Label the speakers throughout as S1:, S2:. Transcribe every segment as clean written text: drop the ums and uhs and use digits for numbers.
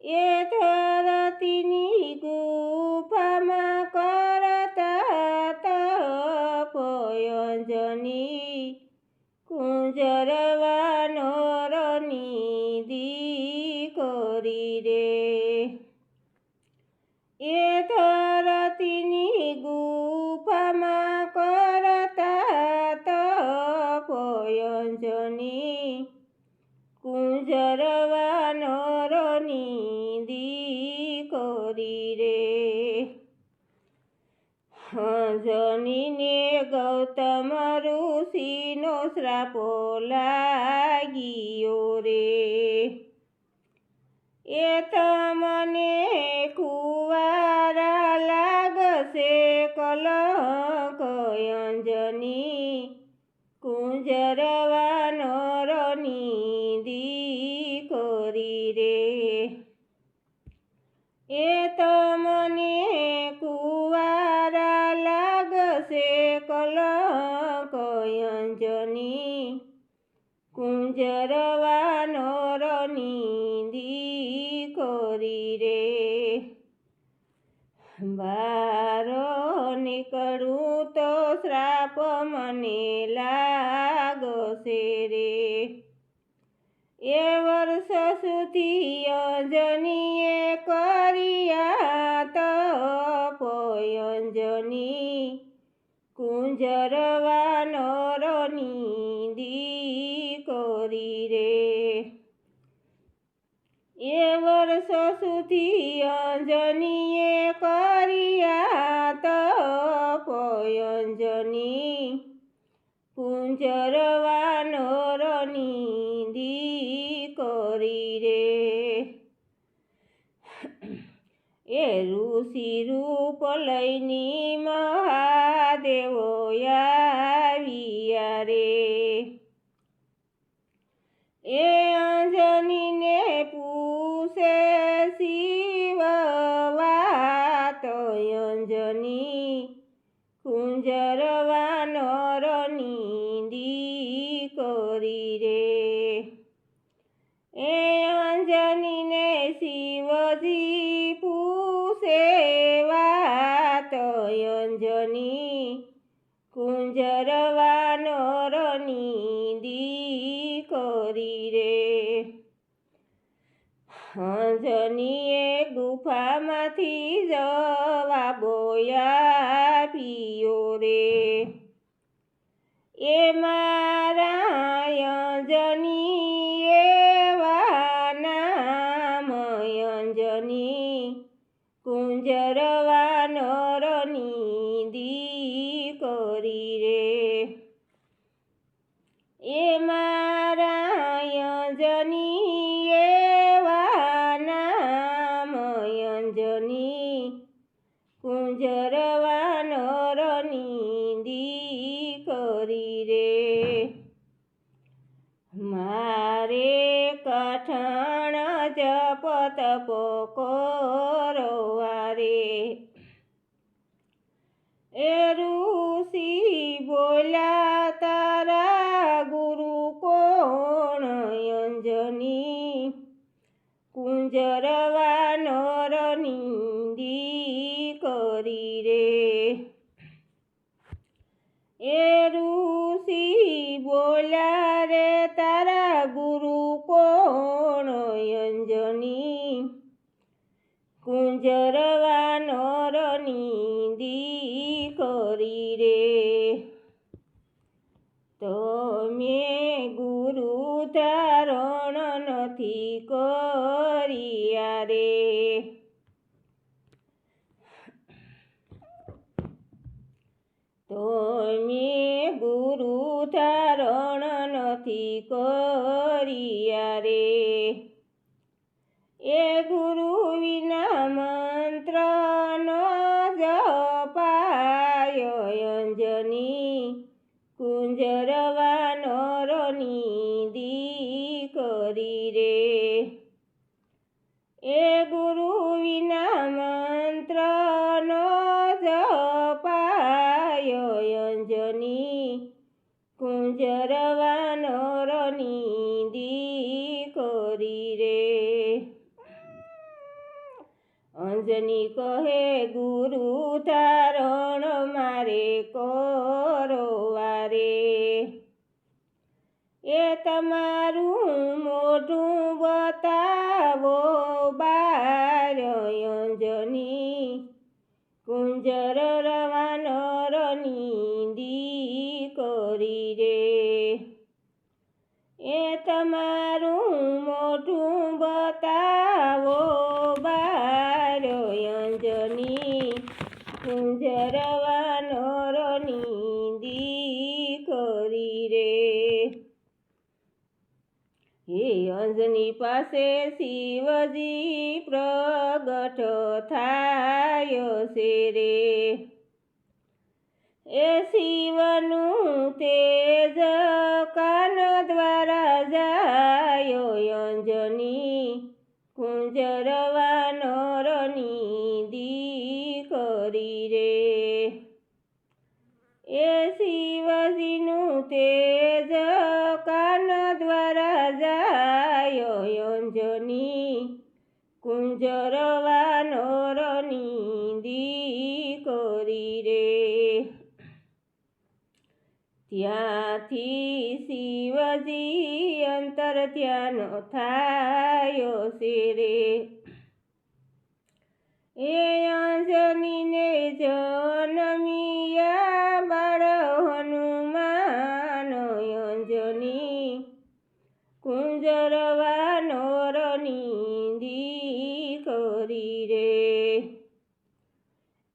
S1: એ ધરતીની ગુફામાં કરતા તપ અંજની કુંજરવા નરની દીકરી રે। એ ધરતીની ગુફામાં કરતા તપ અંજની કુંજરવા નરની દીકરી રે। અંજનીને ગૌતમ ઋષિનો શ્રાપો લાગ્યો રે। એ તમને કુંવારા લાગશે કલંક અંજની કુંજરવા નરની દીકરી રે। એ તમને કુંવારા લાગશે કલંક અંજની કુંજરવા નરની દીકરી રે। બહાર નીકળું તો શ્રાપ મને લાગશે રે। એ વર્ષ સુધી અંજનીએ કર્યા તપ અંજની કુંજરવા નરની દીકરી રે। એ વર્ષ સુધી અંજનીએ કર્યા તપ અંજની કુંજરવા નરની દીકરી રે। એ ઋષિ રૂપ લઈને મહાદેવો આવ્યા રે। એ અંજનીને પૂછે શિવ વાત અંજની કુંજરવા નરની દીકરી રે। એ અંજનીને શિવજી પૂછે વાત અંજની કુંજરવા નરની દીકરી રે। અંજનીએ ગુફામાંથી જવાબો આપ્યો રે। એ મારા અંજની એવા નામ અંજની કુંજરવા નરની દીકરી રે। એ મારા અંજની એવા નામ અંજની કુંજરવા નરની દીકરી રે। મારે કઠણ જપ તપ કરવા રે। એ ઋષિ બોલ્યા તારા ગુરુ કોણ અંજની કુંજરવા નરની દીકરી રે। એ ઋષિ બોલ્યા રે તારા ગુરુ કોણ અંજની કુંજરવા નરની દીકરી રે। તો મેં ગુરુ ધારણ નથી કર્યા રે। તો મેં ગુરુ ધારણ નથી કર્યા રે। એ ગુરુ વિના મંત્ર ન જપાય અંજની કુંજરવા નરની દીકરી રે। એ ગુરુ વિના મંત્ર ન જપાય અંજની કુંજરવા નરની દીકરી રે। અંજની કહે ગુરુ ધારણ મારે કરો વારે, એ તમારું મોઢું બતાવો બાર અંજની, કુંજર રવાનરની દીકરી રે, એ તમારું મોઢું બતાવો બાર અંજની, કુંજર રવાનરની દીકરી રે. હે અંજની પાસે શિવજી પ્રગટ થાય છે રે, એ શિવનું તેજ કાન દ્વારા જાય અંજની, કુંજર વાનરની દીકરી રે, એ શિવજીનું તેજ કાન દ્વારા જાય અંજની, કુંજર વાનરની દીકરી રે. ત્યાંથી શિવજી અંતર ધ્યાન થાય છે રે, એ અંજનીને જન્મિયા બાળ હનુમાન અંજની, કુંજર વાનરની દીકરી રે,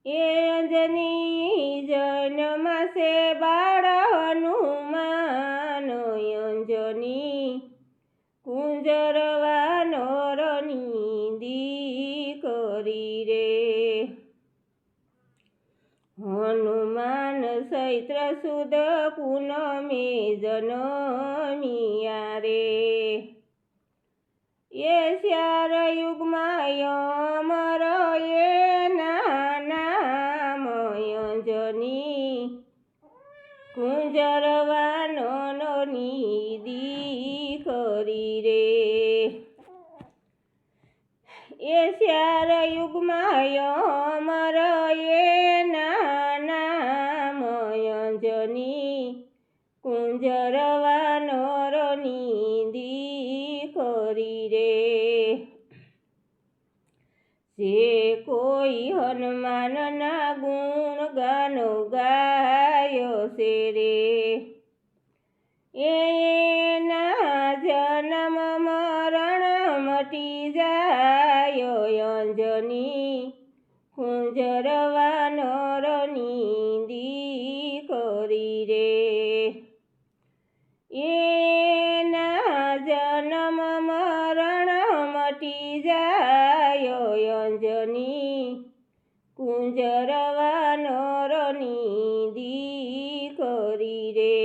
S1: એ અંજની જન્મશે બાળ હનુમાન અંજની, કુંજર વાનરની દીકરી રે. હનુમાન ચૈત્ર સુદ પૂનમે જન્મિયા રે, એ ચાર યુગમાં અમર એના નામ અંજની, કુંજર વાનરની દીકરી રે, એ ચાર યુગમાં અમર એના નામ અંજની, કુંજર વાનરની દીકરી રે. જે કોઈ હનુમાનના ગુણ ગાન ગાયો છે રે, એના જન્મ મરણ મટી જાય અંજની, કુંજર વાનરની દીકરી રે, એના જન્મ મરણ મટી જાય અંજની, કુંજર વાનરની દીકરી રે.